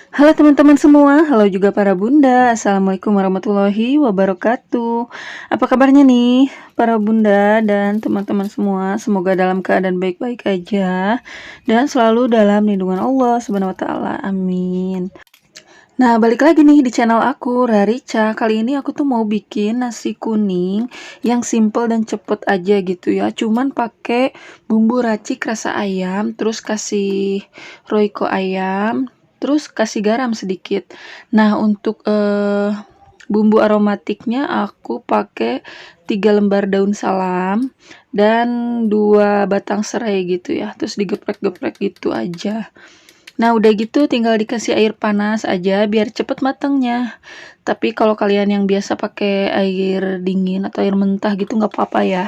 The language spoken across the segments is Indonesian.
Halo teman-teman semua, halo juga para bunda. Assalamualaikum warahmatullahi wabarakatuh. Apa kabarnya nih para bunda dan teman-teman semua? Semoga dalam keadaan baik-baik aja dan selalu dalam lindungan Allah Subhanahu wa taala. Amin. Nah, balik lagi nih di channel aku, Rarica. Kali ini aku tuh mau bikin nasi kuning yang simple dan cepet aja gitu ya. Cuman pakai bumbu racik rasa ayam, terus kasih royco ayam, terus kasih garam sedikit. Nah, untuk bumbu aromatiknya aku pakai 3 lembar daun salam dan 2 batang serai gitu ya. Terus digeprek-geprek gitu aja. Nah, udah gitu tinggal dikasih air panas aja biar cepet matangnya. Tapi kalau kalian yang biasa pakai air dingin atau air mentah gitu nggak apa-apa ya.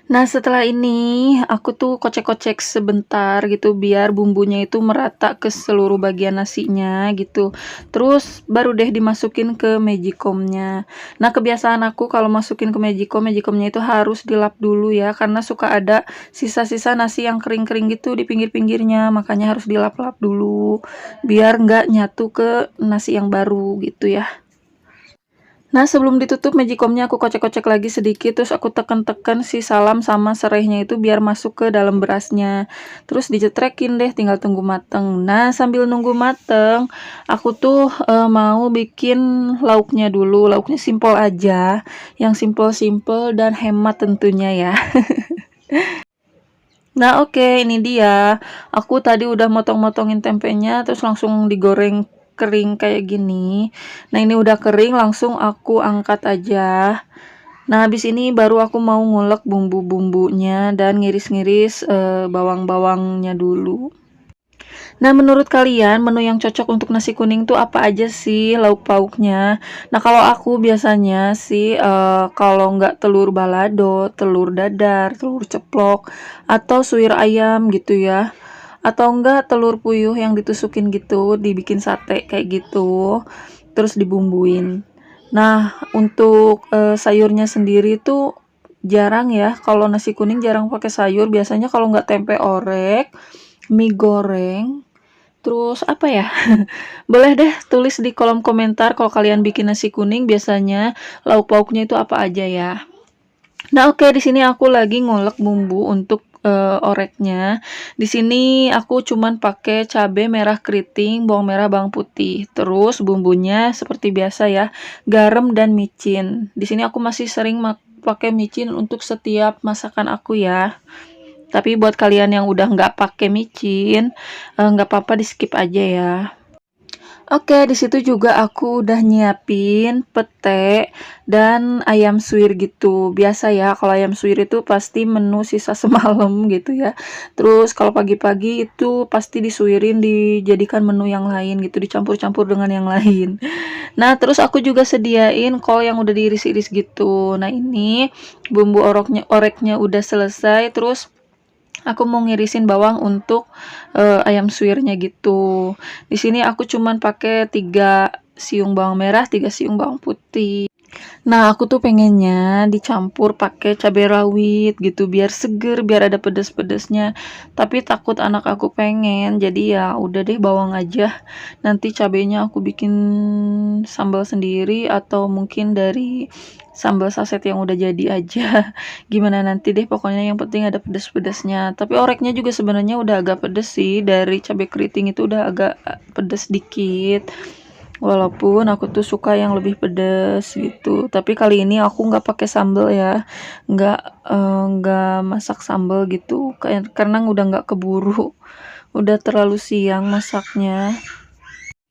Nah, setelah ini aku tuh kocek-kocek sebentar gitu biar bumbunya itu merata ke seluruh bagian nasinya gitu. Terus baru deh dimasukin ke magicomnya. Nah, kebiasaan aku kalau masukin ke magicomnya itu harus dilap dulu ya karena suka ada sisa-sisa nasi yang kering-kering gitu di pinggir-pinggirnya. Makanya harus dilap-lap dulu biar nggak nyatu ke nasi yang baru gitu ya. Nah, sebelum ditutup magicomnya aku kocek-kocek lagi sedikit, terus aku tekan-tekan si salam sama serainya itu biar masuk ke dalam berasnya. Terus dicetrekin deh, tinggal tunggu mateng. Nah, sambil nunggu mateng, aku tuh mau bikin lauknya dulu. Lauknya simple aja, yang simple-simple dan hemat tentunya ya. Nah, oke, ini dia. Aku tadi udah motong-motongin tempenya, terus langsung digoreng kering kayak gini. Nah, ini udah kering, langsung aku angkat aja. Nah, habis ini baru aku mau ngulek bumbu-bumbunya dan ngiris-ngiris bawang-bawangnya dulu. Nah, menurut kalian menu yang cocok untuk nasi kuning tuh apa aja sih lauk pauknya? Nah, kalau aku biasanya sih kalau nggak telur balado, telur dadar, telur ceplok, atau suwir ayam gitu ya. Atau enggak telur puyuh yang ditusukin gitu, dibikin sate kayak gitu, terus dibumbuin. Nah, untuk sayurnya sendiri tuh jarang ya. Kalau nasi kuning jarang pakai sayur, biasanya kalau nggak tempe orek, mie goreng, terus apa ya? Boleh deh tulis di kolom komentar kalau kalian bikin nasi kuning biasanya lauk pauknya itu apa aja ya. Nah, oke, di sini aku lagi ngulek bumbu untuk oreknya. Di sini aku cuman pakai cabai merah keriting, bawang merah, bawang putih. Terus bumbunya seperti biasa ya, garam dan micin. Di sini aku masih sering pakai micin untuk setiap masakan aku ya. Tapi buat kalian yang udah nggak pakai micin, nggak apa-apa di skip aja ya. Oke, di situ juga aku udah nyiapin pete dan ayam suwir gitu. Biasa ya, kalau ayam suwir itu pasti menu sisa semalam gitu ya. Terus kalau pagi-pagi itu pasti disuirin dijadikan menu yang lain gitu, dicampur-campur dengan yang lain. Nah, terus aku juga sediain kol yang udah diiris-iris gitu. Nah, ini bumbu oreknya udah selesai, terus aku mau ngirisin bawang untuk ayam suwirnya gitu. Di sini aku cuman pakai 3 siung bawang merah, 3 siung bawang putih. Nah, aku tuh pengennya dicampur pakai cabai rawit gitu biar seger, biar ada pedes-pedesnya. Tapi takut anak aku pengen, jadi ya udah deh bawang aja. Nanti cabenya aku bikin sambal sendiri atau mungkin dari sambal saset yang udah jadi aja. Gimana nanti deh, pokoknya yang penting ada pedes-pedesnya. Tapi oreknya juga sebenarnya udah agak pedes sih, dari cabai keriting itu udah agak pedes dikit. Walaupun aku tuh suka yang lebih pedas gitu. Tapi kali ini aku nggak pakai sambal ya, nggak masak sambal gitu. Karena udah nggak keburu, udah terlalu siang masaknya.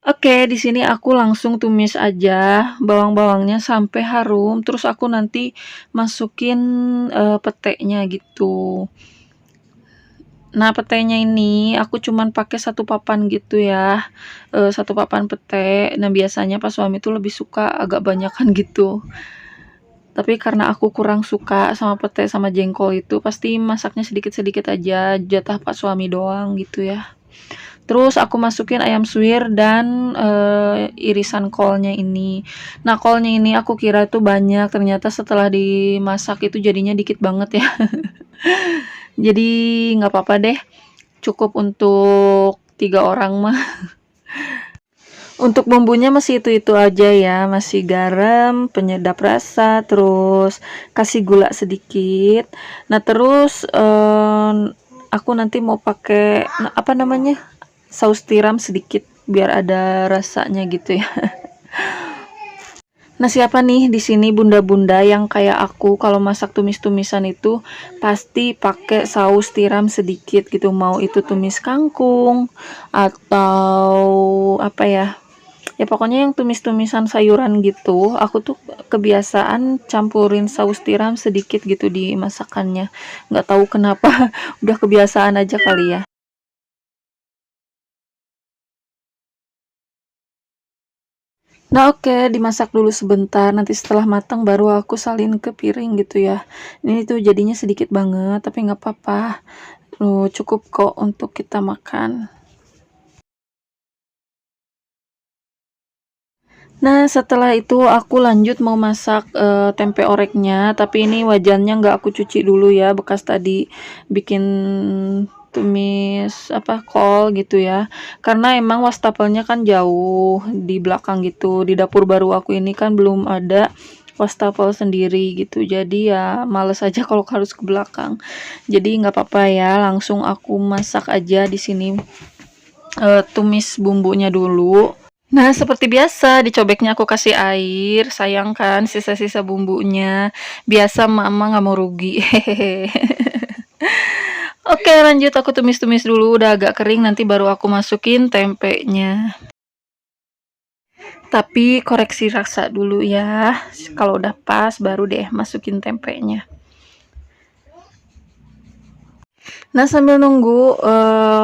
Oke, di sini aku langsung tumis aja bawang-bawangnya sampai harum. Terus aku nanti masukin petenya gitu. Nah, petenya ini aku cuman pakai 1 papan gitu ya, 1 papan pete. Nah, biasanya pas suami tuh lebih suka agak banyakan gitu. Tapi karena aku kurang suka sama pete sama jengkol itu, pasti masaknya sedikit-sedikit aja, jatah Pak suami doang gitu ya. Terus aku masukin ayam suwir dan irisan kolnya ini. Nah, kolnya ini aku kira itu banyak, ternyata setelah dimasak itu jadinya dikit banget ya. Jadi nggak apa-apa deh, cukup untuk 3 orang mah. Untuk bumbunya masih itu-itu aja ya, masih garam, penyedap rasa, terus kasih gula sedikit. Nah, terus aku nanti mau pakai apa namanya? Saus tiram sedikit biar ada rasanya gitu ya. Nah, siapa nih di sini bunda-bunda yang kayak aku kalau masak tumis-tumisan itu pasti pakai saus tiram sedikit gitu, mau itu tumis kangkung atau apa ya? Ya pokoknya yang tumis-tumisan sayuran gitu, aku tuh kebiasaan campurin saus tiram sedikit gitu di masakannya. Nggak tahu kenapa, udah kebiasaan aja kali ya. Nah oke, dimasak dulu sebentar, nanti setelah matang baru aku salin ke piring gitu ya. Ini tuh jadinya sedikit banget, tapi nggak apa-apa. Cukup kok untuk kita makan. Nah, setelah itu aku lanjut mau masak tempe oreknya, tapi ini wajannya nggak aku cuci dulu ya, bekas tadi bikin tumis apa kol gitu ya. Karena emang wastafelnya kan jauh di belakang gitu. Di dapur baru aku ini kan belum ada wastafel sendiri gitu. Jadi ya males aja kalau harus ke belakang. Jadi nggak apa-apa ya, langsung aku masak aja di sini. Tumis bumbunya dulu. Nah, seperti biasa, dicobeknya aku kasih air. Sayang kan sisa-sisa bumbunya. Biasa mama nggak mau rugi. Hehehe. Oke, lanjut aku tumis-tumis dulu. Udah agak kering, nanti baru aku masukin tempenya. Tapi koreksi rasa dulu ya. Kalau udah pas, baru deh masukin tempenya. Nah, sambil nunggu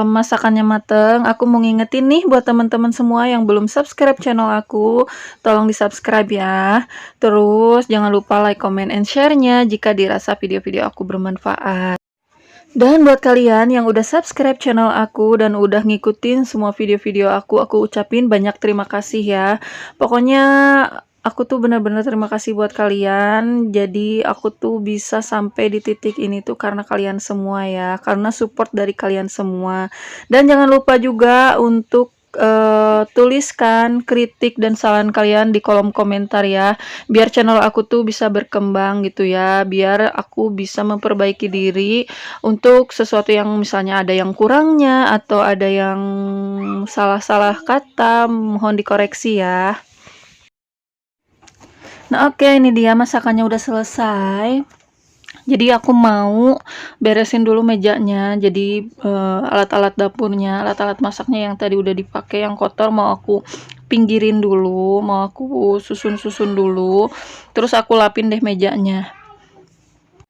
masakannya mateng, aku mau ngingetin nih buat teman-teman semua yang belum subscribe channel aku, tolong di-subscribe ya. Terus jangan lupa like, comment, and share-nya jika dirasa video-video aku bermanfaat. Dan buat kalian yang udah subscribe channel aku dan udah ngikutin semua video-video aku ucapin banyak terima kasih ya. Pokoknya aku tuh bener-bener terima kasih buat kalian. Jadi aku tuh bisa sampai di titik ini tuh karena kalian semua ya. Karena support dari kalian semua. Dan jangan lupa juga untuk tuliskan kritik dan saran kalian di kolom komentar ya. Biar channel aku tuh bisa berkembang gitu ya. Biar aku bisa memperbaiki diri untuk sesuatu yang misalnya ada yang kurangnya atau ada yang salah-salah kata, mohon dikoreksi ya. Nah oke, ini dia masakannya udah selesai. Jadi aku mau beresin dulu mejanya. Jadi alat-alat dapurnya, alat-alat masaknya yang tadi udah dipakai yang kotor mau aku pinggirin dulu, mau aku susun-susun dulu. Terus aku lapin deh mejanya.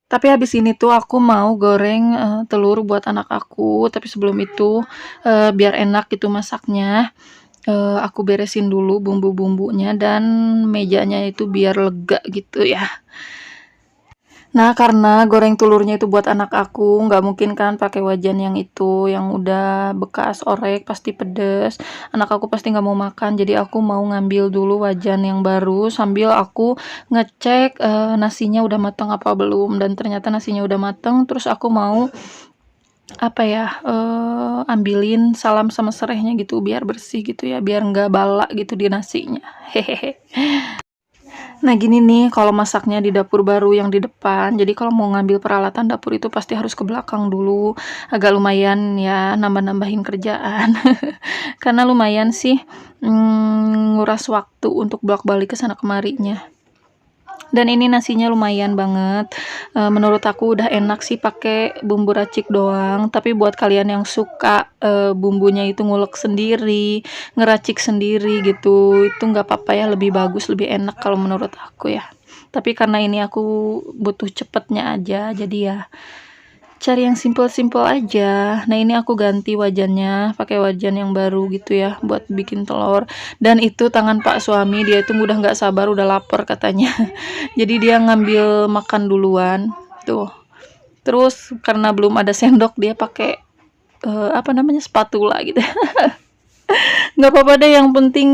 Tapi habis ini tuh aku mau goreng telur buat anak aku. Tapi sebelum itu biar enak gitu masaknya, aku beresin dulu bumbu-bumbunya dan mejanya itu biar lega gitu ya. Nah, karena goreng telurnya itu buat anak aku, nggak mungkin kan pakai wajan yang itu, yang udah bekas orek, pasti pedes. Anak aku pasti nggak mau makan, jadi aku mau ngambil dulu wajan yang baru sambil aku ngecek nasinya udah matang apa belum. Dan ternyata nasinya udah matang, terus aku mau apa ya, ambilin salam sama serehnya gitu biar bersih gitu ya, biar nggak bala gitu di nasinya. Hehehe. Nah gini nih, kalau masaknya di dapur baru yang di depan, jadi kalau mau ngambil peralatan dapur itu pasti harus ke belakang dulu. Agak lumayan ya, nambah-nambahin kerjaan. Karena lumayan sih nguras waktu untuk bolak-balik ke sana kemarinya. Dan ini nasinya lumayan banget. Menurut aku udah enak sih pakai bumbu racik doang. Tapi buat kalian yang suka bumbunya itu ngulek sendiri, ngeracik sendiri gitu, itu nggak apa-apa ya, lebih bagus, lebih enak kalau menurut aku ya. Tapi karena ini aku butuh cepetnya aja, jadi ya cari yang simple-simple aja. Nah ini aku ganti wajannya pakai wajan yang baru gitu ya buat bikin telur. Dan itu tangan Pak suami, dia itu udah nggak sabar, udah lapar katanya. Jadi dia ngambil makan duluan tuh. Terus karena belum ada sendok dia pakai apa namanya, spatula gitu. Nggak apa-apa deh, yang penting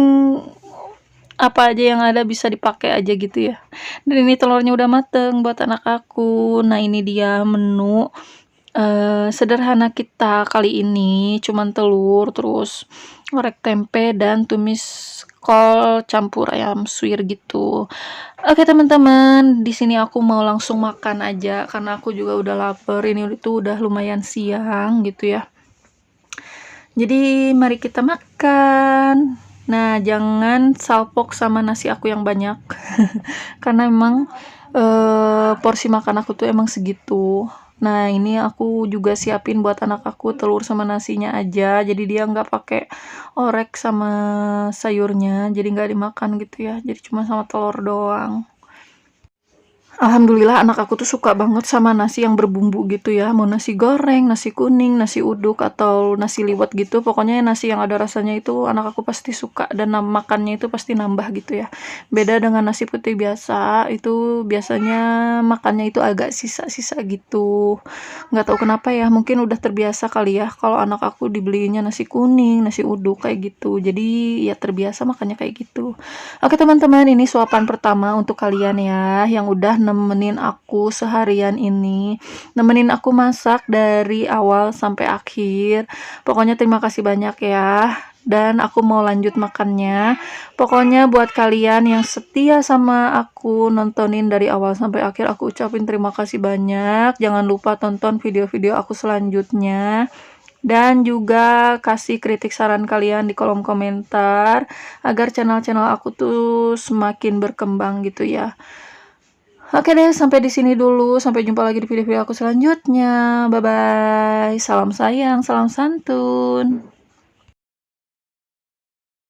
apa aja yang ada bisa dipakai aja gitu ya. Dan ini telurnya udah mateng buat anak aku. Nah ini dia menu sederhana kita kali ini cuman telur, terus orek tempe dan tumis kol campur ayam suwir gitu. Oke teman-teman, di sini aku mau langsung makan aja karena aku juga udah lapar. Ini tuh udah lumayan siang gitu ya. Jadi mari kita makan. Nah, jangan salpok sama nasi aku yang banyak. Karena emang porsi makan aku tuh emang segitu. Nah, ini aku juga siapin buat anak aku telur sama nasinya aja. Jadi dia nggak pakai orek sama sayurnya. Jadi nggak dimakan gitu ya. Jadi cuma sama telur doang. Alhamdulillah anak aku tuh suka banget sama nasi yang berbumbu gitu ya, mau nasi goreng, nasi kuning, nasi uduk, atau nasi liwet gitu. Pokoknya nasi yang ada rasanya itu anak aku pasti suka dan makannya itu pasti nambah gitu ya. Beda dengan nasi putih biasa, itu biasanya makannya itu agak sisa-sisa gitu. Nggak tahu kenapa ya, mungkin udah terbiasa kali ya kalau anak aku dibelinya nasi kuning, nasi uduk kayak gitu. Jadi ya terbiasa makannya kayak gitu. Oke teman-teman, ini suapan pertama untuk kalian ya, yang udah nemenin aku seharian ini, nemenin aku masak dari awal sampai akhir. Pokoknya terima kasih banyak ya. Dan aku mau lanjut makannya. Pokoknya buat kalian yang setia sama aku nontonin dari awal sampai akhir, aku ucapin terima kasih banyak. Jangan lupa tonton video-video aku selanjutnya. Dan juga kasih kritik saran kalian di kolom komentar agar channel-channel aku tuh semakin berkembang gitu ya. Oke deh, sampai di sini dulu. Sampai jumpa lagi di video-video aku selanjutnya. Bye bye. Salam sayang, salam santun.